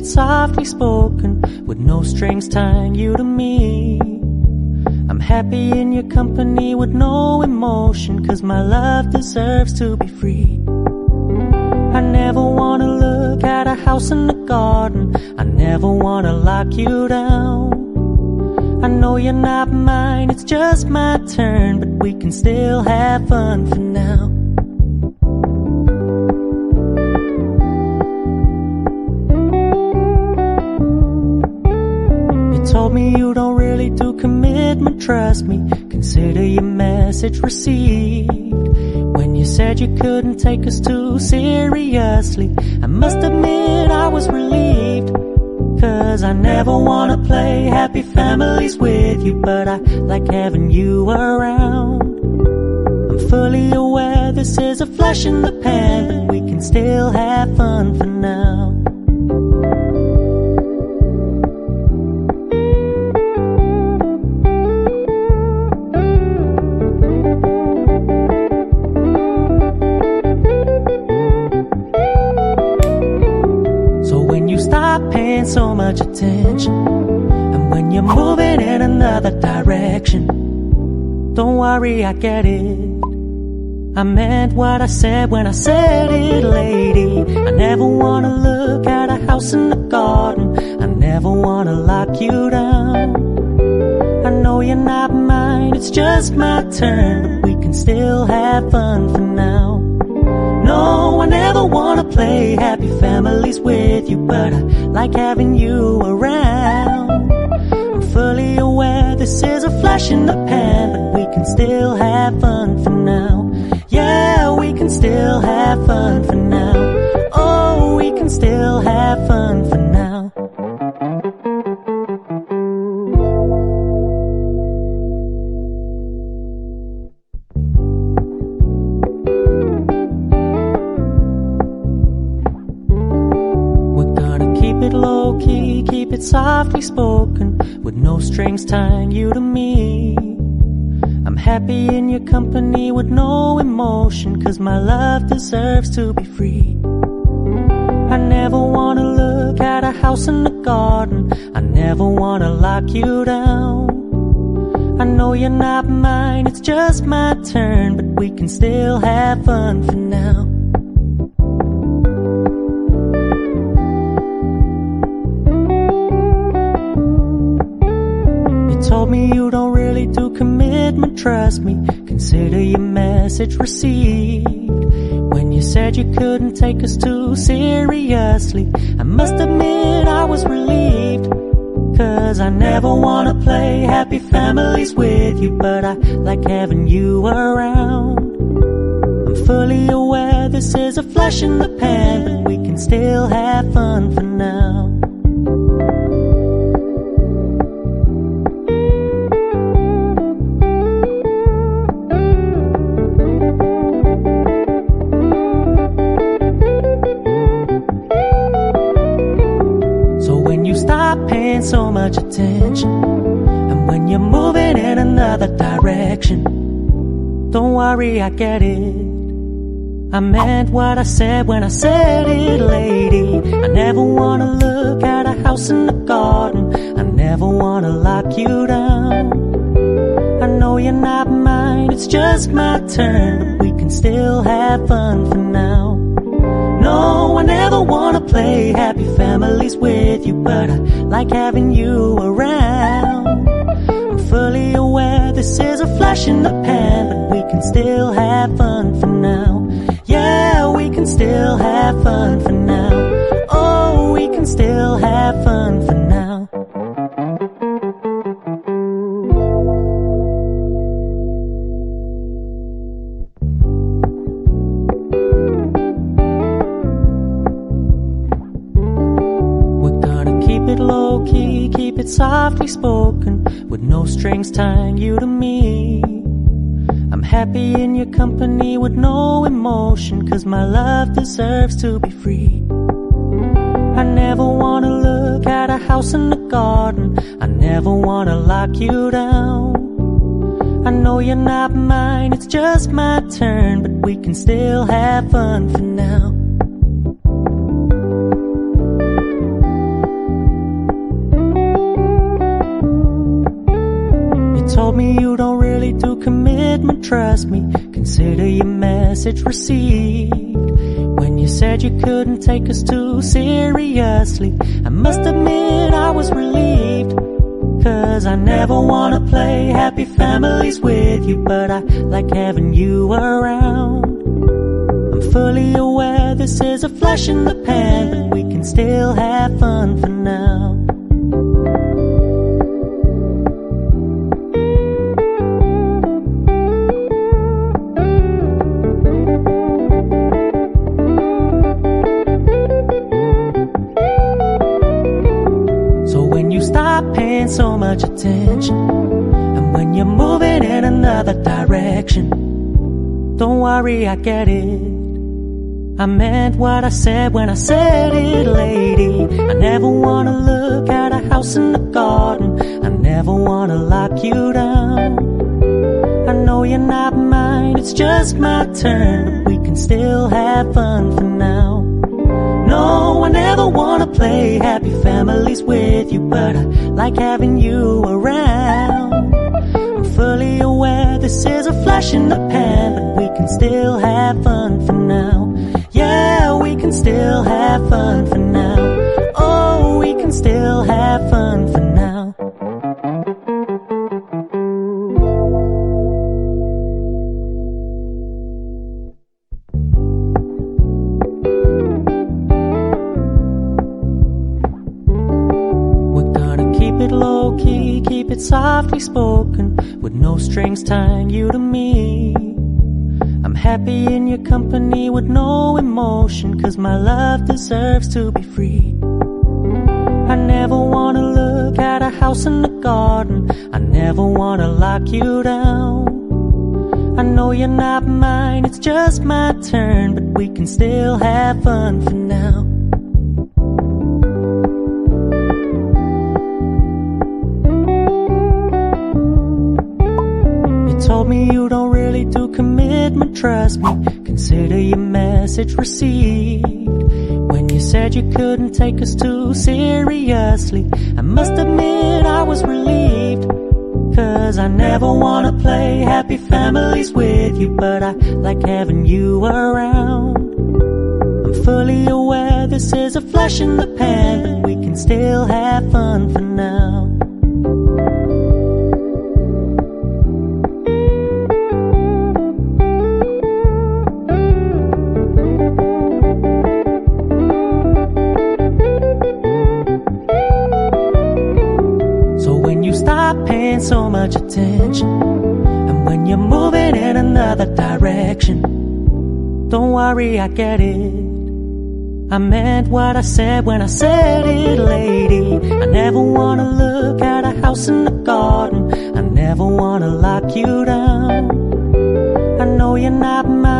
softly spoken, with no strings tying you to me. I'm happy in your company with no emotion, 'cause my love deserves to be free. I never wanna look at a house in the garden, I never wanna lock you down. I know you're not mine, it's just my turn, but we can still have fun for now. You told me you don't really do commitment, trust me, consider your message received. When you said you couldn't take us too seriously, I must admit I was relieved. 'Cause I never wanna play happy families with you, but I like having you around. I'm fully aware this is a flash in the pan, but we can still have fun for now. Paying so much attention, and when you're moving in another direction, don't worry, I get it. I meant what I said when I said it, lady. I never wanna look at a house in the garden, I never wanna lock you down. I know you're not mine, it's just my turn, but we can still have fun for now. No, I never wanna play happy families with you, but I like having you around. I'm fully aware this is a flash in the pan, but we can still have fun for now. Yeah, we can still have fun for now. Oh, we can still have fun for now. Low-key, keep it softly spoken, with no strings tying you to me. I'm happy in your company with no emotion, 'cause my love deserves to be free. I never wanna look at a house in the garden, I never wanna lock you down. I know you're not mine, it's just my turn, but we can still have fun for now. Told me you don't really do commitment, trust me, consider your message received. When you said you couldn't take us too seriously, I must admit I was relieved. 'Cause I never wanna play happy families with you, but I like having you around. I'm fully aware this is a flash in the pan, but we can still have fun for now. Paying so much attention, and when you're moving in another direction, don't worry, I get it. I meant what I said when I said it, lady. I never wanna look at a house in the garden, I never wanna lock you down. I know you're not mine, it's just my turn, but we can still have fun for now. No, I never wanna play happy families with you, but I like having you around. I'm fully aware this is a flash in the pan, but we can still have fun for now. Yeah, we can still have fun for now. Oh, we can still have fun for now. Low-key, keep it softly spoken, with no strings tying you to me. I'm happy in your company with no emotion, 'cause my love deserves to be free. I never wanna look at a house in the garden, I never wanna lock you down. I know you're not mine, it's just my turn, but we can still have fun for now. me you don't really do commitment, trust me, consider your message received. When you said you couldn't take us too seriously, I must admit I was relieved. Cause I never wanna play happy families with you, but I like having you around. I'm fully aware this is a flash in the pan, but we can still have fun for now. So when you stop paying so much attention, and when you're moving in another direction, don't worry, I get it. I meant what I said when I said it, lady. I never wanna look at a house in the garden, I never wanna lock you down. I know you're not mine, it's just my turn, but we can still have fun for now. No, I never wanna play happy families with you, but I like having you around. I'm fully aware this is a flash in the pan, but we can still have fun for now. Yeah, we can still have fun for now. Oh, we can still have fun for now. We're gonna keep it low-key, keep it softly spoken, with no strings tying you to me. I'm happy in your company with no emotion, cause my love deserves to be free. I never wanna look at a house in the garden, I never wanna lock you down. I know you're not mine, it's just my turn, but we can still have fun for now. Told me you don't really do commitment, trust me, consider your message received. When you said you couldn't take us too seriously, I must admit I was relieved. Cause I never wanna play happy families with you, but I like having you around. I'm fully aware this is a flash in the pan, but we can still have fun for now. Stop paying so much attention, and when you're moving in another direction, don't worry, I get it. I meant what I said when I said it, lady. I never wanna look at a house in the garden, I never wanna lock you down. I know you're not mine.